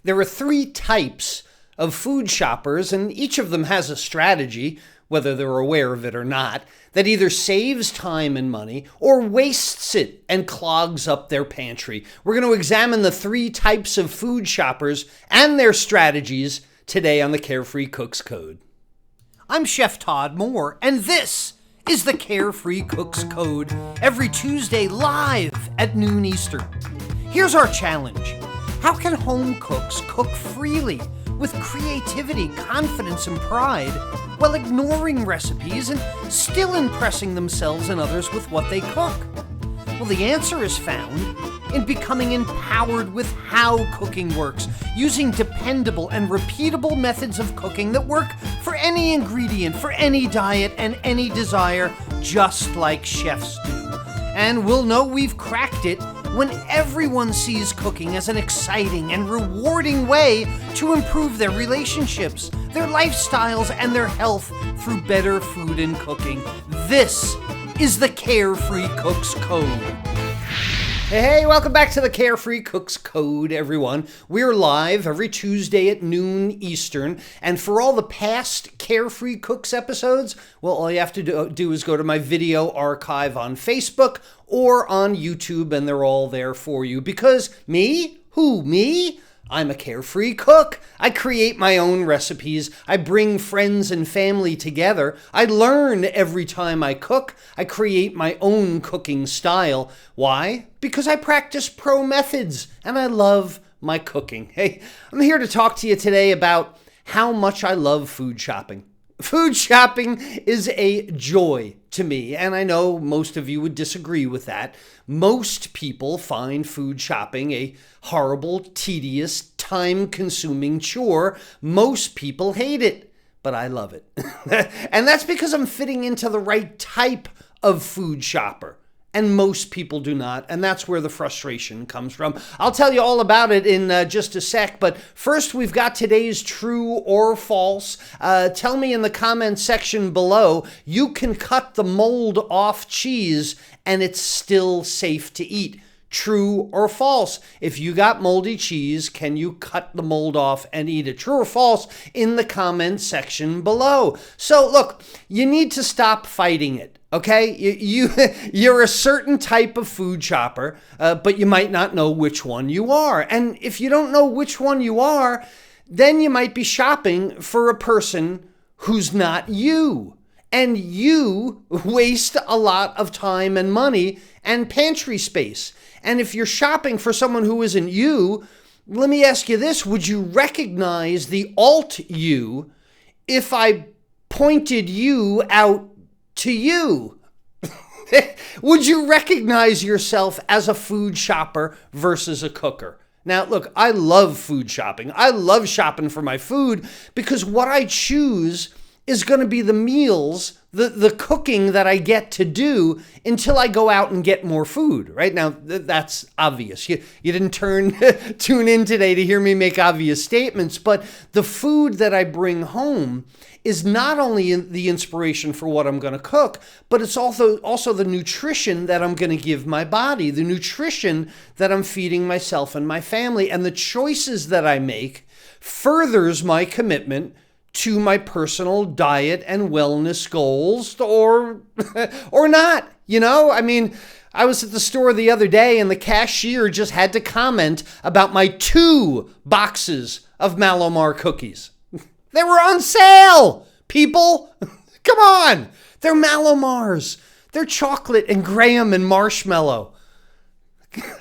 There are three types of food shoppers, and each of them has a strategy, whether they're aware of it or not, that either saves time and money or wastes it and clogs up their pantry. We're going to examine the three types of food shoppers and their strategies today on the Carefree Cook's Code. I'm Chef Todd Moore, and this is the Carefree Cook's Code, every Tuesday live at noon Eastern. Here's our challenge. How can home cooks cook freely with creativity, confidence, and pride while ignoring recipes and still impressing themselves and others with what they cook? Well, the answer is found in becoming empowered with how cooking works, using dependable and repeatable methods of cooking that work for any ingredient, for any diet, and any desire, just like chefs do. And we'll know we've cracked it when everyone sees cooking as an exciting and rewarding way to improve their relationships, their lifestyles, and their health through better food and cooking. This is the Carefree Cook's Code. Hey, welcome back to the Carefree Cook's Code, everyone. We're live every Tuesday at noon Eastern, and for all the past Carefree Cooks episodes, well, all you have to do is go to my video archive on Facebook or on YouTube, and they're all there for you. Because me? Who, me? I'm a carefree cook. I create my own recipes. I bring friends and family together. I learn every time I cook. I create my own cooking style. Why? Because I practice pro methods and I love my cooking. Hey, I'm here to talk to you today about how much I love food shopping. Food shopping is a joy to me, and I know most of you would disagree with that. Most people find food shopping a horrible, tedious, time-consuming chore. Most people hate it, but I love it. And that's because I'm fitting into the right type of food shopper. And most people do not, and that's where the frustration comes from. I'll tell you all about it in just a sec, but first we've got today's true or false. Tell me in the comments section below, you can cut the mold off cheese and it's still safe to eat. True or false? If you got moldy cheese, can you cut the mold off and eat it? True or false in the comments section below. So look, you need to stop fighting it. Okay, you're a certain type of food shopper, but you might not know which one you are. And if you don't know which one you are, then you might be shopping for a person who's not you. And you waste a lot of time and money and pantry space. And if you're shopping for someone who isn't you, let me ask you this. Would you recognize the alt you if I pointed you out to you? Would you recognize yourself as a food shopper versus a cooker? Now, look, I love food shopping. I love shopping for my food because what I choose is going to be the meals, the cooking that I get to do until I go out and get more food, right? Now, that's obvious. You didn't tune in today to hear me make obvious statements, but the food that I bring home is not only the inspiration for what I'm going to cook, but it's also the nutrition that I'm going to give my body, the nutrition that I'm feeding myself and my family, and the choices that I make furthers my commitment to my personal diet and wellness goals, or not. You know, I mean, I was at the store the other day and the cashier just had to comment about my 2 boxes of Malomar cookies. They were on sale, people. Come on. They're Malomars. They're chocolate and graham and marshmallow.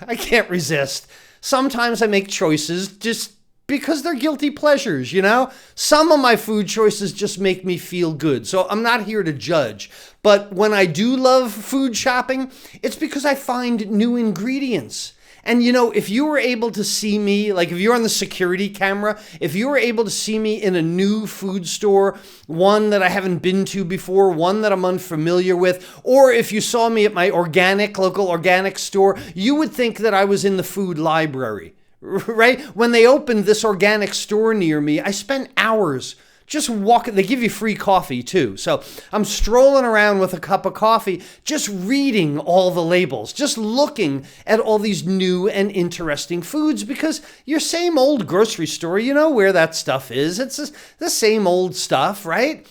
I can't resist. Sometimes I make choices just because they're guilty pleasures, you know? Some of my food choices just make me feel good. So I'm not here to judge. But when I do love food shopping, it's because I find new ingredients. And you know, if you were able to see me, like if you're on the security camera, if you were able to see me in a new food store, one that I haven't been to before, one that I'm unfamiliar with, or if you saw me at my local organic store, you would think that I was in the food library, right? When they opened this organic store near me, I spent hours just walk. They give you free coffee too. So I'm strolling around with a cup of coffee, just reading all the labels, just looking at all these new and interesting foods, because your same old grocery store, you know where that stuff is. It's the same old stuff, right?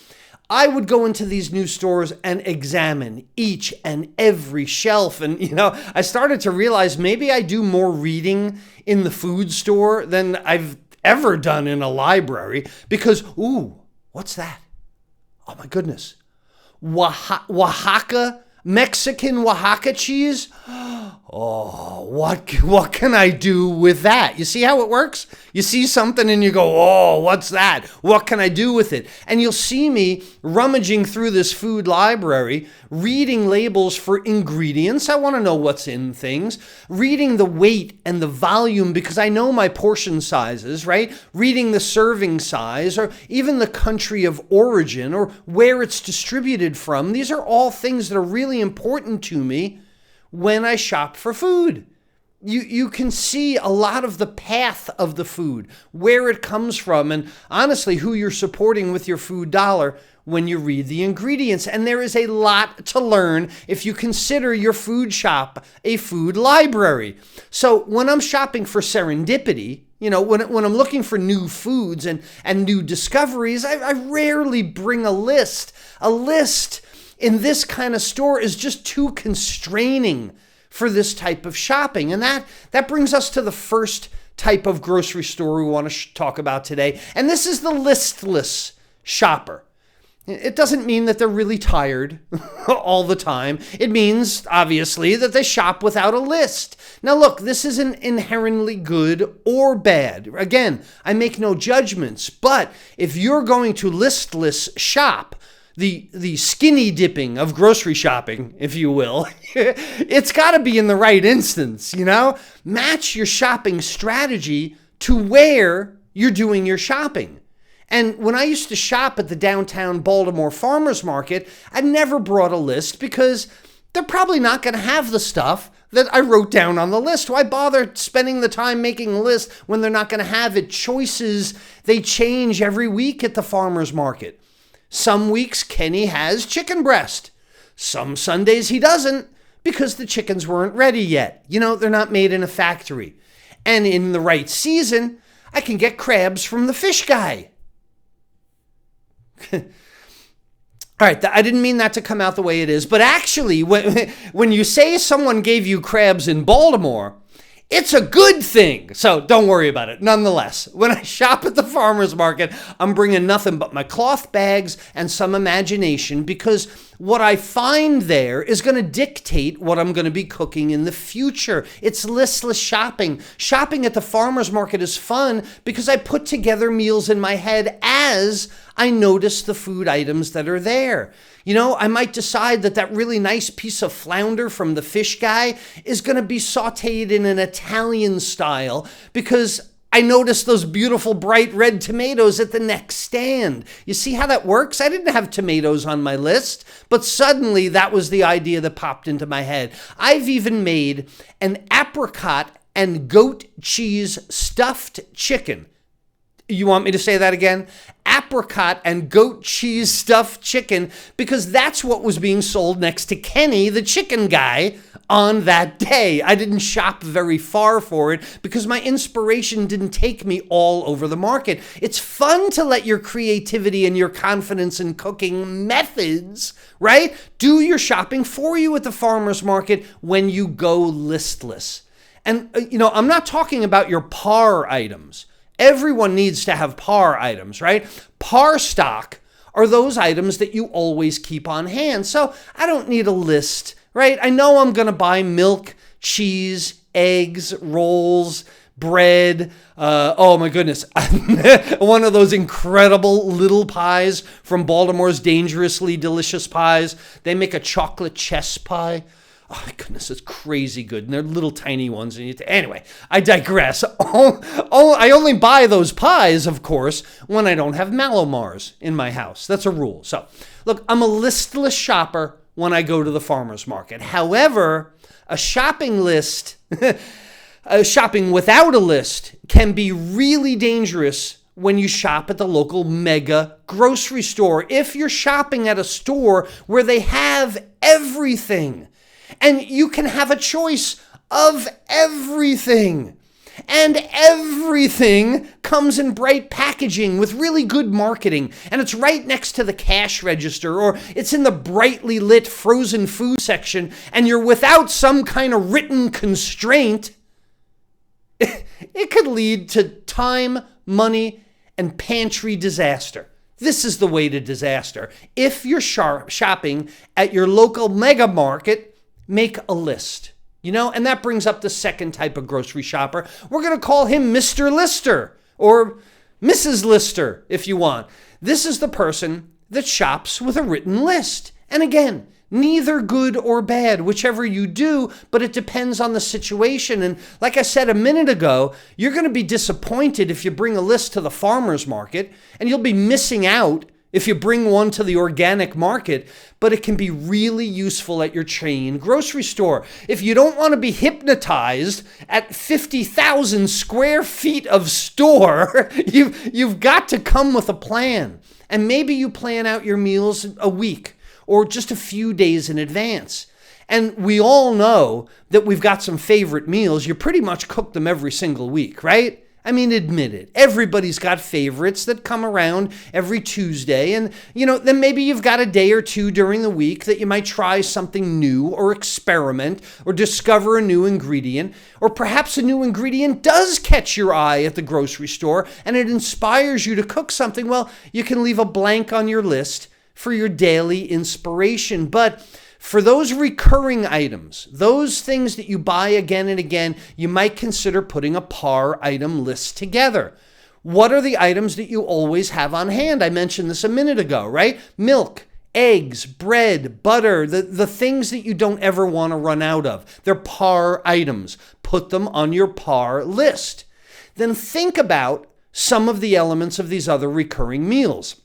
I would go into these new stores and examine each and every shelf. And, I started to realize maybe I do more reading in the food store than I've ever done in a library, because, ooh, what's that? Oh my goodness. Oaxaca, Mexican Oaxaca cheese? Oh, what can I do with that? You see how it works? You see something and you go, oh, what's that? What can I do with it? And you'll see me rummaging through this food library, reading labels for ingredients. I want to know what's in things. Reading the weight and the volume, because I know my portion sizes, right? Reading the serving size, or even the country of origin, or where it's distributed from. These are all things that are really important to me when I shop for food. You can see a lot of the path of the food, where it comes from, and honestly, who you're supporting with your food dollar when you read the ingredients. And there is a lot to learn if you consider your food shop a food library. So when I'm shopping for serendipity, when I'm looking for new foods and new discoveries, I rarely bring a list. A list in this kind of store is just too constraining for this type of shopping. And that brings us to the first type of grocery store we want to talk about today. And this is the listless shopper. It doesn't mean that they're really tired all the time. It means, obviously, that they shop without a list. Now, look, this isn't inherently good or bad. Again, I make no judgments. But if you're going to listless shop, the skinny dipping of grocery shopping, if you will, it's got to be in the right instance, Match your shopping strategy to where you're doing your shopping. And when I used to shop at the downtown Baltimore farmers market, I never brought a list, because they're probably not going to have the stuff that I wrote down on the list. Why bother spending the time making a list when they're not going to have it? Choices, they change every week at the farmers market. Some weeks Kenny has chicken breast. Some Sundays he doesn't, because the chickens weren't ready yet. They're not made in a factory. And in the right season, I can get crabs from the fish guy. All right, I didn't mean that to come out the way it is, but actually, when you say someone gave you crabs in Baltimore, it's a good thing. So don't worry about it. Nonetheless, when I shop at the farmer's market, I'm bringing nothing but my cloth bags and some imagination, because what I find there is going to dictate what I'm going to be cooking in the future. It's listless shopping. Shopping at the farmer's market is fun because I put together meals in my head as I notice the food items that are there. I might decide that really nice piece of flounder from the fish guy is going to be sauteed in an Italian style, because I noticed those beautiful bright red tomatoes at the next stand. You see how that works? I didn't have tomatoes on my list, but suddenly that was the idea that popped into my head. I've even made an apricot and goat cheese stuffed chicken. You want me to say that again? Apricot and goat cheese stuffed chicken, because that's what was being sold next to Kenny, the chicken guy, on that day. I didn't shop very far for it because my inspiration didn't take me all over the market. It's fun to let your creativity and your confidence in cooking methods, right, do your shopping for you at the farmer's market when you go listless. And, I'm not talking about your par items. Everyone needs to have par items, right? Par stock are those items that you always keep on hand. So I don't need a list, right? I know I'm going to buy milk, cheese, eggs, rolls, bread. Oh my goodness. One of those incredible little pies from Baltimore's Dangerously Delicious Pies. They make a chocolate chess pie. Oh my goodness, it's crazy good. And they're little tiny ones. Anyway, I digress. I only buy those pies, of course, when I don't have Malomars in my house. That's a rule. So, look, I'm a listless shopper when I go to the farmer's market. However, a shopping list, shopping without a list can be really dangerous when you shop at the local mega grocery store. If you're shopping at a store where they have everything, and you can have a choice of everything, and everything comes in bright packaging with really good marketing, and it's right next to the cash register, or it's in the brightly lit frozen food section, and you're without some kind of written constraint, it could lead to time, money, and pantry disaster. This is the way to disaster. If you're shopping at your local mega market, make a list. And that brings up the second type of grocery shopper. We're going to call him Mr. Lister or Mrs. Lister if you want. This is the person that shops with a written list. And again, neither good or bad, whichever you do, but it depends on the situation. And like I said a minute ago, you're going to be disappointed if you bring a list to the farmer's market, and you'll be missing out if you bring one to the organic market, but it can be really useful at your chain grocery store. If you don't want to be hypnotized at 50,000 square feet of store, you've got to come with a plan. And maybe you plan out your meals a week or just a few days in advance. And we all know that we've got some favorite meals. You pretty much cook them every single week, right? I mean, admit it. Everybody's got favorites that come around every Tuesday. And, then maybe you've got a day or two during the week that you might try something new or experiment or discover a new ingredient. Or perhaps a new ingredient does catch your eye at the grocery store and it inspires you to cook something. Well, you can leave a blank on your list for your daily inspiration. But for those recurring items, those things that you buy again and again, you might consider putting a par item list together. What are the items that you always have on hand? I mentioned this a minute ago, right? Milk, eggs, bread, butter, the things that you don't ever want to run out of. They're par items. Put them on your par list. Then think about some of the elements of these other recurring meals.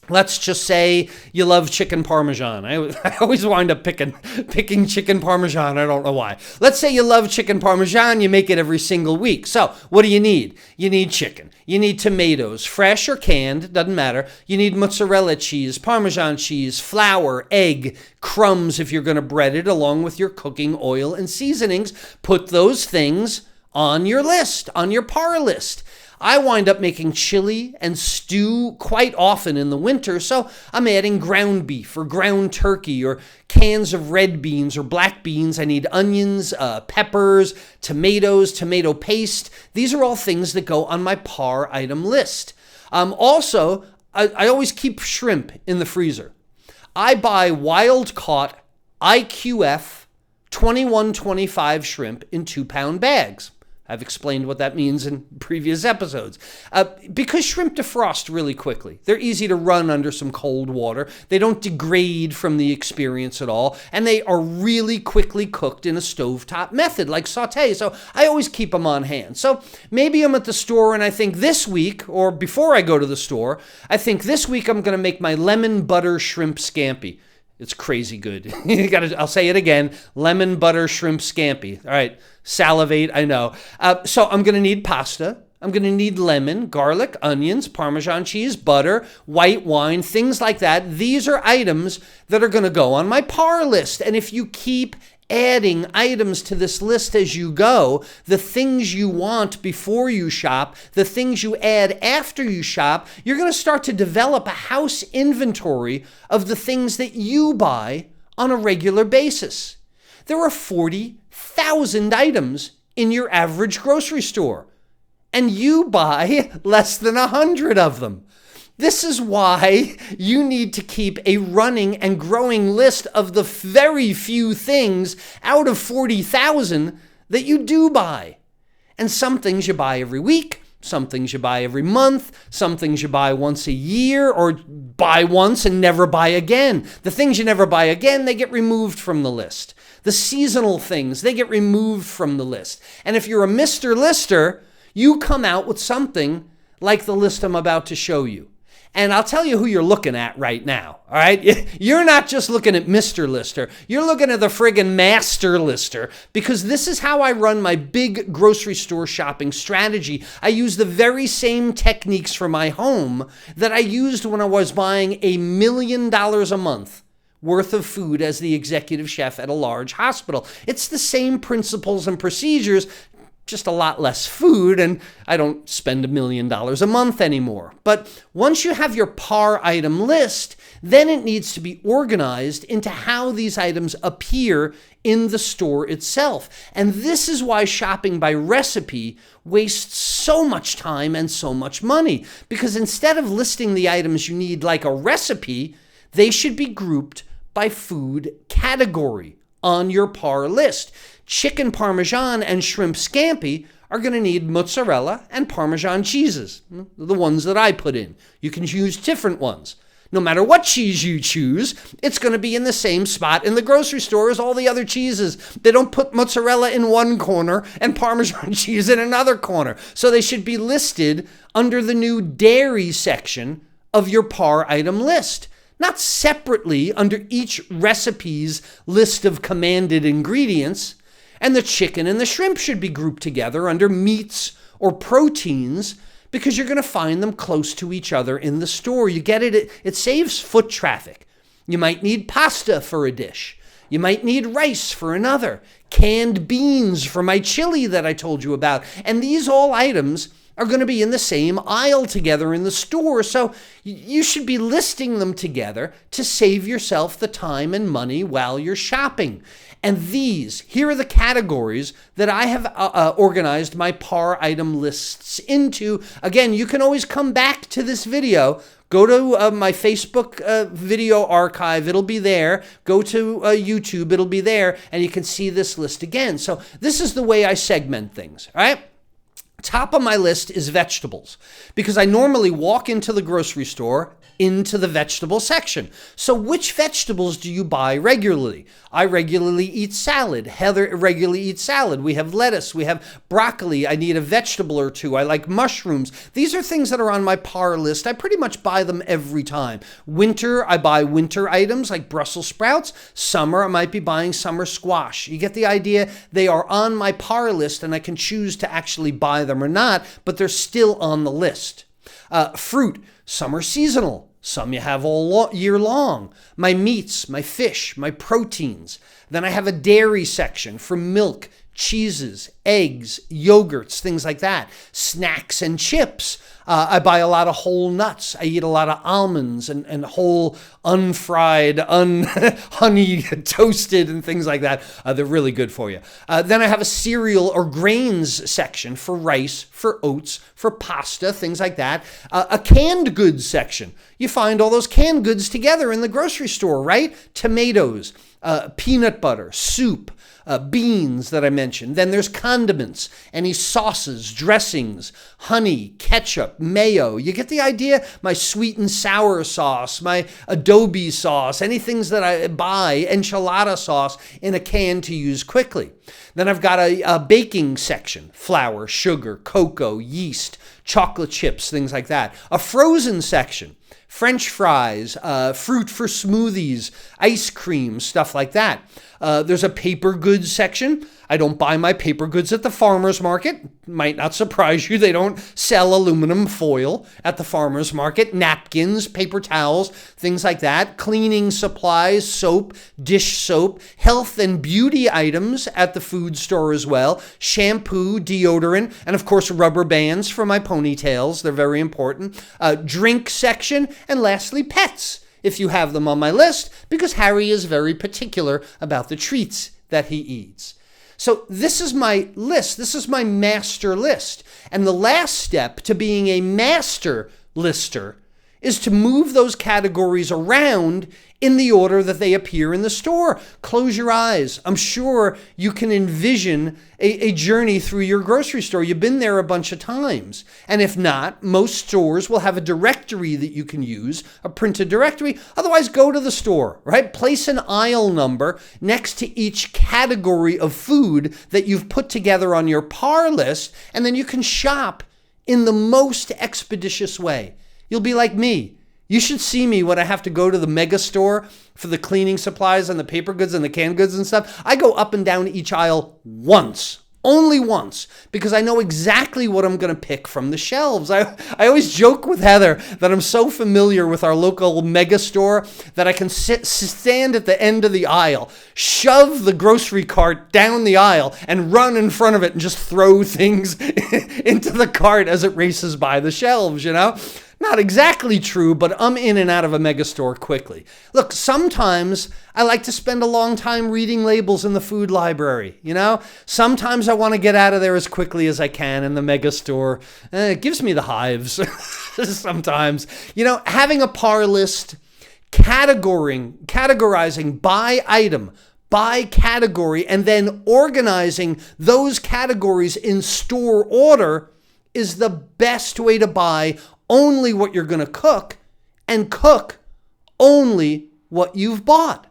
Let's just say you love chicken parmesan. I always wind up picking chicken parmesan. I don't know why. Let's say you love chicken parmesan. You make it every single week. So what do you need? You need chicken. You need tomatoes, fresh or canned, doesn't matter. You need mozzarella cheese, parmesan cheese, flour, egg, crumbs if you're going to bread it, along with your cooking oil and seasonings. Put those things on your list, on your par list. I wind up making chili and stew quite often in the winter, so I'm adding ground beef or ground turkey or cans of red beans or black beans. I need onions, peppers, tomatoes, tomato paste. These are all things that go on my par item list. Also, I always keep shrimp in the freezer. I buy wild-caught IQF 2125 shrimp in 2-pound bags. I've explained what that means in previous episodes. Because shrimp defrost really quickly. They're easy to run under some cold water. They don't degrade from the experience at all. And they are really quickly cooked in a stovetop method, like sauté. So I always keep them on hand. So maybe I'm at the store and I think this week, or before I go to the store, I think this week I'm going to make my lemon butter shrimp scampi. It's crazy good. I'll say it again. Lemon butter shrimp scampi. All right. Salivate, I know. So I'm going to need pasta. I'm going to need lemon, garlic, onions, Parmesan cheese, butter, white wine, things like that. These are items that are going to go on my par list. And if you keep adding items to this list as you go, the things you want before you shop, the things you add after you shop, you're going to start to develop a house inventory of the things that you buy on a regular basis. There are 40,000 items in your average grocery store, and you buy less than 100 of them. This is why you need to keep a running and growing list of the very few things out of 40,000 that you do buy. And some things you buy every week, some things you buy every month, some things you buy once a year, or buy once and never buy again. The things you never buy again, they get removed from the list. The seasonal things, they get removed from the list. And if you're a Mr. Lister, you come out with something like the list I'm about to show you. And I'll tell you who you're looking at right now, all right? You're not just looking at Mr. Lister. You're looking at the friggin' Master Lister, because this is how I run my big grocery store shopping strategy. I use the very same techniques for my home that I used when I was buying $1 million a month worth of food as the executive chef at a large hospital. It's the same principles and procedures, just a lot less food, and I don't spend $1 million a month anymore. But once you have your par item list, then it needs to be organized into how these items appear in the store itself. And this is why shopping by recipe wastes so much time and so much money, because instead of listing the items you need like a recipe, they should be grouped by food category on your par list. Chicken Parmesan and shrimp scampi are going to need mozzarella and Parmesan cheeses, the ones that I put in. You can use different ones. No matter what cheese you choose, it's going to be in the same spot in the grocery store as all the other cheeses. They don't put mozzarella in one corner and Parmesan cheese in another corner. So they should be listed under the new dairy section of your par item list, not separately under each recipe's list of commanded ingredients. And the chicken and the shrimp should be grouped together under meats or proteins, because you're going to find them close to each other in the store. You get it? It saves foot traffic. You might need pasta for a dish. You might need rice for another. Canned beans for my chili that I told you about. And these all items are going to be in the same aisle together in the store. So you should be listing them together to save yourself the time and money while you're shopping. And here are the categories that I have organized my par item lists into. Again, you can always come back to this video. Go to my Facebook video archive. It'll be there. Go to YouTube. It'll be there. And you can see this list again. So this is the way I segment things, all right? Top of my list is vegetables, because I normally walk into the grocery store into the vegetable section. So which vegetables do you buy regularly? I regularly eat salad. Heather regularly eats salad. We have lettuce. We have broccoli. I need a vegetable or two. I like mushrooms. These are things that are on my par list. I pretty much buy them every time. Winter, I buy winter items like Brussels sprouts. Summer, I might be buying summer squash. You get the idea? They are on my par list, and I can choose to actually buy them or not, but they're still on the list. Fruit, some are seasonal. Some you have all year long. My meats, my fish, my proteins. Then I have a dairy section for milk, cheeses, eggs, yogurts, things like that. Snacks and chips. I buy a lot of whole nuts. I eat a lot of almonds and whole unfried, honey toasted and things like that. They're really good for you. Then I have a cereal or grains section for rice, for oats, for pasta, things like that. A canned goods section. You find all those canned goods together in the grocery store, right? Tomatoes, peanut butter, soup, beans that I mentioned. Then there's condiments, any sauces, dressings, honey, ketchup, mayo. You get the idea? My sweet and sour sauce, my adobe sauce, any things that I buy, enchilada sauce in a can to use quickly. Then I've got a baking section, flour, sugar, cocoa, yeast, chocolate chips, things like that. A frozen section, French fries, fruit for smoothies, ice cream, stuff like that. There's a paper goods section. I don't buy my paper goods at the farmer's market. Might not surprise you. They don't sell aluminum foil at the farmer's market. Napkins, paper towels, things like that. Cleaning supplies, soap, dish soap, health and beauty items at the food store as well. Shampoo, deodorant, and of course rubber bands for my ponytails. They're very important. Drink section, and lastly pets, if you have them on my list, because Harry is very particular about the treats that he eats. So this is my list. This is my master list. And the last step to being a master lister is to move those categories around in the order that they appear in the store. Close your eyes. I'm sure you can envision a journey through your grocery store. You've been there a bunch of times. And if not, most stores will have a directory that you can use, a printed directory. Otherwise, go to the store, right? Place an aisle number next to each category of food that you've put together on your par list, and then you can shop in the most expeditious way. You'll be like me. You should see me when I have to go to the mega store for the cleaning supplies and the paper goods and the canned goods and stuff. I go up and down each aisle once. Only once, because I know exactly what I'm going to pick from the shelves. I always joke with Heather that I'm so familiar with our local mega store that I can stand at the end of the aisle, shove the grocery cart down the aisle, and run in front of it and just throw things into the cart as it races by the shelves, Not exactly true, but I'm in and out of a mega store quickly. Look, sometimes I like to spend a long time reading labels in the food library, Sometimes I want to get out of there as quickly as I can in the mega store. It gives me the hives sometimes. Having a par list, categorizing by item, by category, and then organizing those categories in store order is the best way to buy only what you're going to cook and cook only what you've bought.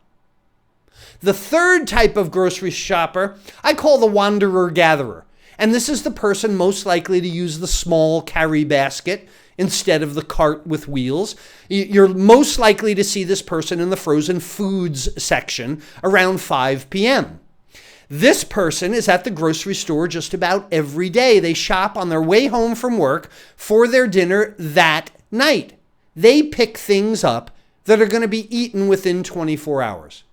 The third type of grocery shopper I call the wanderer-gatherer. And this is the person most likely to use the small carry basket instead of the cart with wheels. You're most likely to see this person in the frozen foods section around 5 p.m. This person is at the grocery store just about every day. They shop on their way home from work for their dinner that night. They pick things up that are going to be eaten within 24 hours.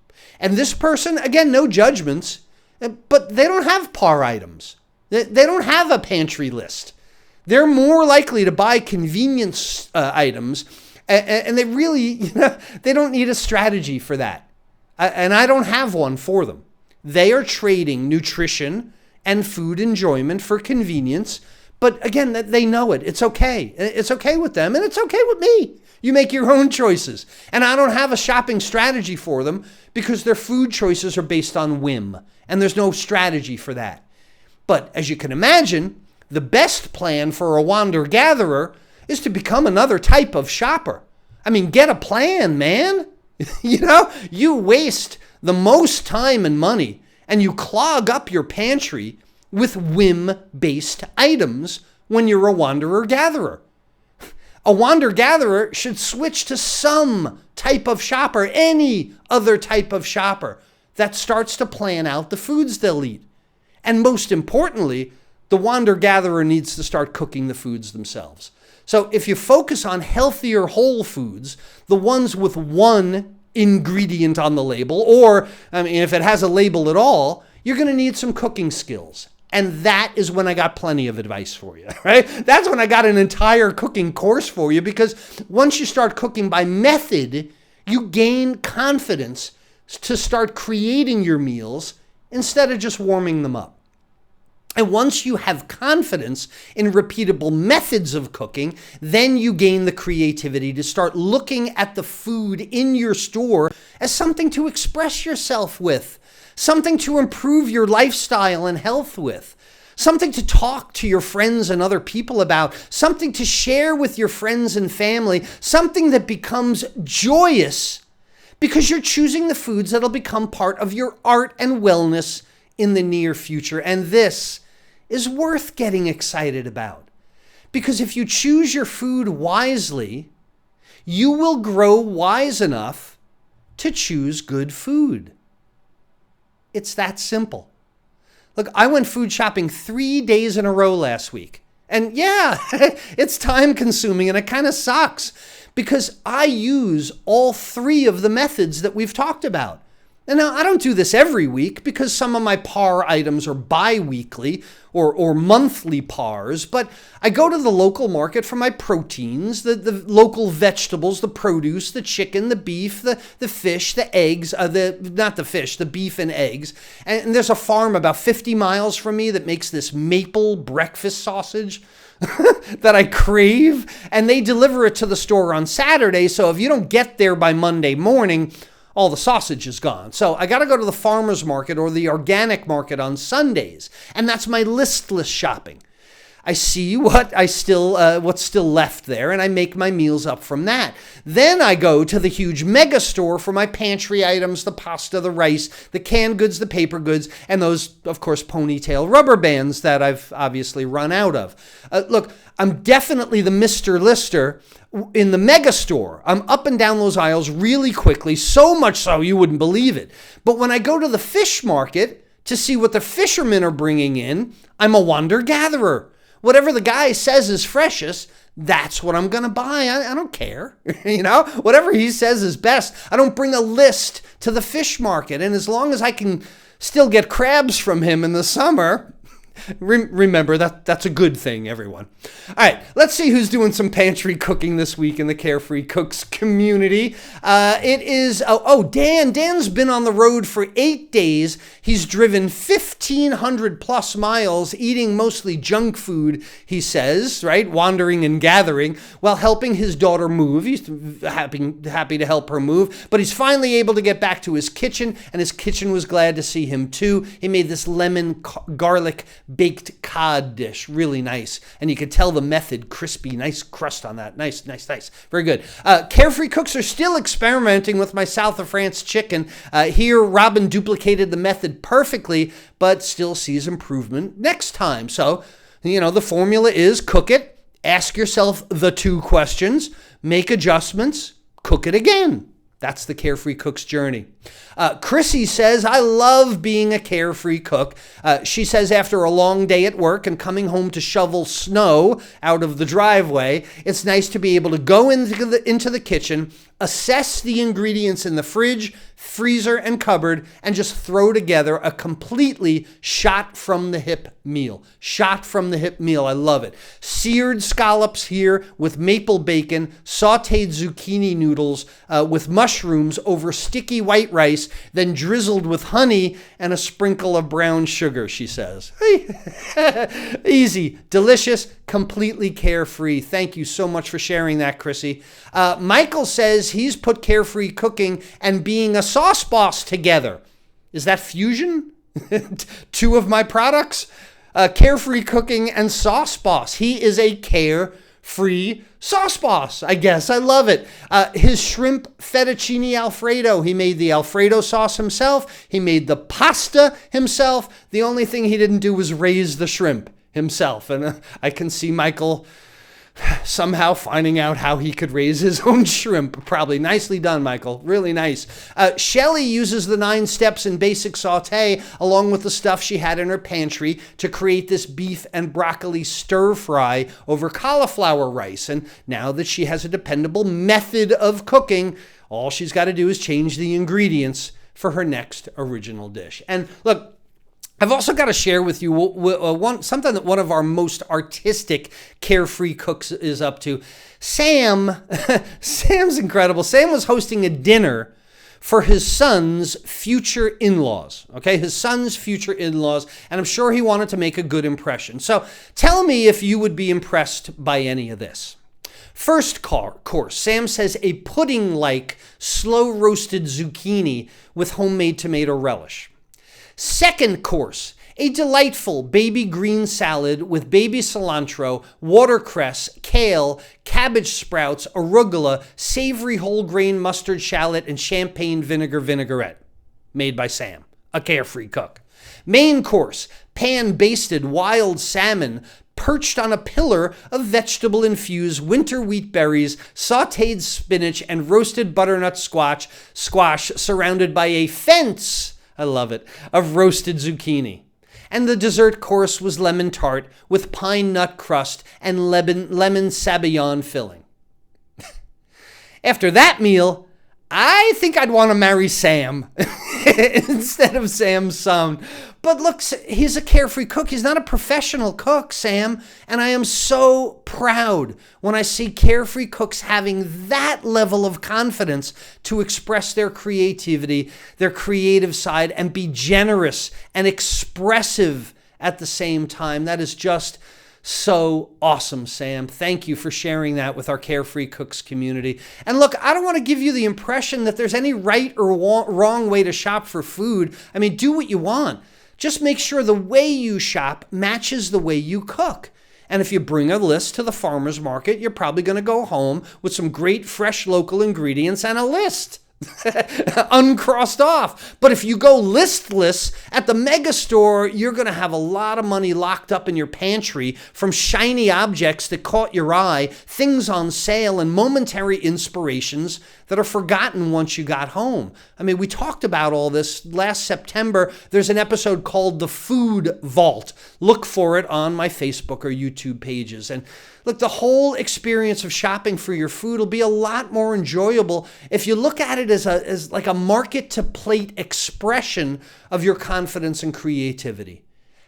And this person, again, no judgments, but they don't have par items. They don't have a pantry list. They're more likely to buy convenience items, and they really, they don't need a strategy for that. And I don't have one for them. They are trading nutrition and food enjoyment for convenience. But again, they know it. It's okay. It's okay with them, and it's okay with me. You make your own choices. And I don't have a shopping strategy for them because their food choices are based on whim, and there's no strategy for that. But as you can imagine, the best plan for a wander-gatherer is to become another type of shopper. I mean, get a plan, man. You waste the most time and money, and you clog up your pantry with whim-based items when you're a wanderer-gatherer. A wander-gatherer should switch to some type of shopper, any other type of shopper that starts to plan out the foods they'll eat. And most importantly, the wander-gatherer needs to start cooking the foods themselves. So if you focus on healthier whole foods, the ones with one ingredient on the label, or if it has a label at all, you're going to need some cooking skills. And that is when I got plenty of advice for you, right? That's when I got an entire cooking course for you, because once you start cooking by method, you gain confidence to start creating your meals instead of just warming them up. And once you have confidence in repeatable methods of cooking, then you gain the creativity to start looking at the food in your store as something to express yourself with, something to improve your lifestyle and health with, something to talk to your friends and other people about, something to share with your friends and family, something that becomes joyous because you're choosing the foods that'll become part of your art and wellness in the near future. And this is worth getting excited about, because if you choose your food wisely, you will grow wise enough to choose good food. It's that simple. Look, I went food shopping 3 days in a row last week. And yeah, it's time consuming and it kind of sucks because I use all three of the methods that we've talked about. And now I don't do this every week because some of my par items are bi-weekly or monthly pars, but I go to the local market for my proteins, the local vegetables, the produce, the chicken, the beef, the fish, the eggs, the beef and eggs. And there's a farm about 50 miles from me that makes this maple breakfast sausage that I crave, and they deliver it to the store on Saturday. So if you don't get there by Monday morning, all the sausage is gone. So I got to go to the farmer's market or the organic market on Sundays. And that's my listless shopping. I see what's still left there, and I make my meals up from that. Then I go to the huge mega store for my pantry items, the pasta, the rice, the canned goods, the paper goods, and those, of course, ponytail rubber bands that I've obviously run out of. Look, I'm definitely the Mr. Lister in the mega store. I'm up and down those aisles really quickly, so much so you wouldn't believe it. But when I go to the fish market to see what the fishermen are bringing in, I'm a wonder-gatherer. Whatever the guy says is freshest, that's what I'm going to buy. I don't care. Whatever he says is best. I don't bring a list to the fish market. And as long as I can still get crabs from him in the summer, remember that's a good thing, everyone. All right, let's see who's doing some pantry cooking this week in the Carefree Cooks community. It is Dan. Dan's been on the road for 8 days. He's driven 1,500 plus miles, eating mostly junk food, he says, right? Wandering and gathering while helping his daughter move. He's happy to help her move, but he's finally able to get back to his kitchen, and his kitchen was glad to see him too. He made this lemon garlic baked cod dish, really nice, and you could tell the method, crispy, nice crust on that, nice, very good. Carefree Cooks are still experimenting with my South of France chicken. Here, Robin duplicated the method perfectly, but still sees improvement next time. So, the formula is cook it, ask yourself the 2 questions, make adjustments, cook it again. That's the Carefree Cook's journey. Chrissy says, I love being a carefree cook. She says after a long day at work and coming home to shovel snow out of the driveway, it's nice to be able to go into the kitchen, assess the ingredients in the fridge, freezer, and cupboard, and just throw together a completely shot from the hip meal. Shot from the hip meal. I love it. Seared scallops here with maple bacon, sauteed zucchini noodles with mushrooms over sticky white rice, then drizzled with honey and a sprinkle of brown sugar, she says. Easy, delicious, completely carefree. Thank you so much for sharing that, Chrissy. Michael says he's put carefree cooking and being a sauce boss together. Is that fusion? 2 of my products? Carefree cooking and sauce boss. He is a carefree sauce boss, I guess. I love it. His shrimp fettuccine Alfredo. He made the Alfredo sauce himself. He made the pasta himself. The only thing he didn't do was raise the shrimp himself. And I can see Michael somehow finding out how he could raise his own shrimp. Probably. Nicely done, Michael. Really nice. Shelly uses the 9 steps in basic saute along with the stuff she had in her pantry to create this beef and broccoli stir fry over cauliflower rice. And now that she has a dependable method of cooking, all she's got to do is change the ingredients for her next original dish. And look, I've also got to share with you something that one of our most artistic carefree cooks is up to. Sam's incredible. Sam was hosting a dinner for his son's future in-laws, okay? His son's future in-laws, and I'm sure he wanted to make a good impression. So tell me if you would be impressed by any of this. First course, Sam says a pudding-like slow-roasted zucchini with homemade tomato relish. Second course, a delightful baby green salad with baby cilantro, watercress, kale, cabbage sprouts, arugula, savory whole grain mustard shallot, and champagne vinegar vinaigrette, made by Sam, a carefree cook. Main course, pan-basted wild salmon, perched on a pillar of vegetable-infused winter wheat berries, sautéed spinach, and roasted butternut squash surrounded by a fence, I love it, of roasted zucchini. And the dessert course was lemon tart with pine nut crust and lemon sabayon filling. After that meal, I think I'd want to marry Sam instead of Sam's son. But look, he's a carefree cook. He's not a professional cook, Sam. And I am so proud when I see carefree cooks having that level of confidence to express their creativity, their creative side, and be generous and expressive at the same time. That is just so awesome, Sam. Thank you for sharing that with our Carefree Cooks community. And look, I don't want to give you the impression that there's any right or wrong way to shop for food. I mean, do what you want. Just make sure the way you shop matches the way you cook. And if you bring a list to the farmer's market, you're probably going to go home with some great fresh local ingredients and a list. Uncrossed off. But if you go listless at the mega store, you're going to have a lot of money locked up in your pantry from shiny objects that caught your eye, things on sale, and momentary inspirations that are forgotten once you got home. I mean, we talked about all this last September. There's an episode called The Food Vault. Look for it on my Facebook or YouTube pages. And look, the whole experience of shopping for your food will be a lot more enjoyable if you look at it as like a market-to-plate expression of your confidence and creativity.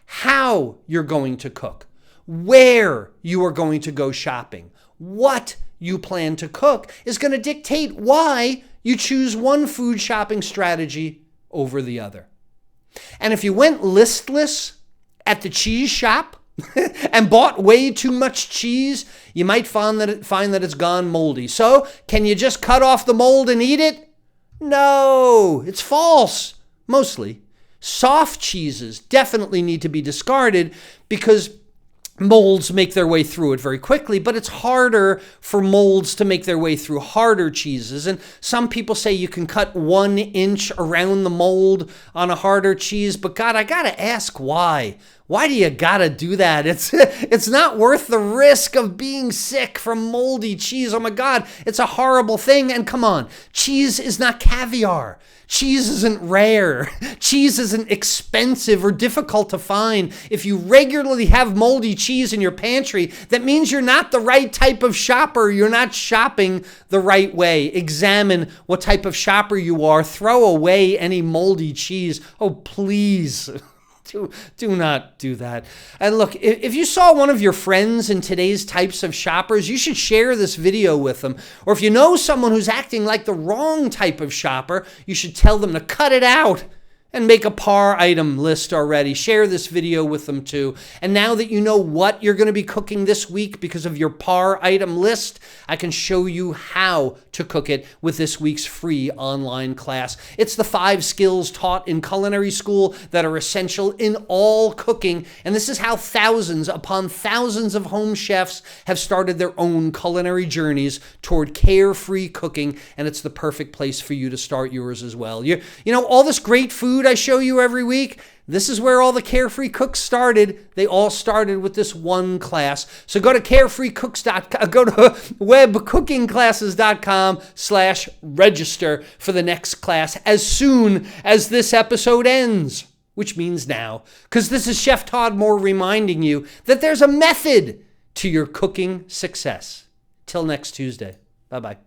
How you're going to cook, where you are going to go shopping, what you plan to cook is going to dictate why you choose one food shopping strategy over the other. And if you went listless at the cheese shop and bought way too much cheese, you might find that it's gone moldy. So, can you just cut off the mold and eat it? No, it's false. Mostly. Soft cheeses definitely need to be discarded because molds make their way through it very quickly, but it's harder for molds to make their way through harder cheeses. And some people say you can cut 1 inch around the mold on a harder cheese, but God, I gotta ask why. Why do you gotta do that? It's not worth the risk of being sick from moldy cheese. Oh my God, it's a horrible thing. And come on, cheese is not caviar. Cheese isn't rare. Cheese isn't expensive or difficult to find. If you regularly have moldy cheese in your pantry, that means you're not the right type of shopper. You're not shopping the right way. Examine what type of shopper you are. Throw away any moldy cheese. Oh, please. Do not do that. And look, if you saw one of your friends in today's types of shoppers, you should share this video with them. Or if you know someone who's acting like the wrong type of shopper, you should tell them to cut it out and make a par item list already. Share this video with them too. And now that you know what you're going to be cooking this week because of your par item list, I can show you how to cook it with this week's free online class. It's the 5 skills taught in culinary school that are essential in all cooking. And this is how thousands upon thousands of home chefs have started their own culinary journeys toward carefree cooking. And it's the perfect place for you to start yours as well. You know, all this great food I show you every week, this is where all the Carefree Cooks started. They all started with this one class. So go to carefreecooks.com, go to webcookingclasses.com/register for the next class as soon as this episode ends, which means now, because this is Chef Todd Moore reminding you that there's a method to your cooking success. Till next Tuesday. Bye-bye.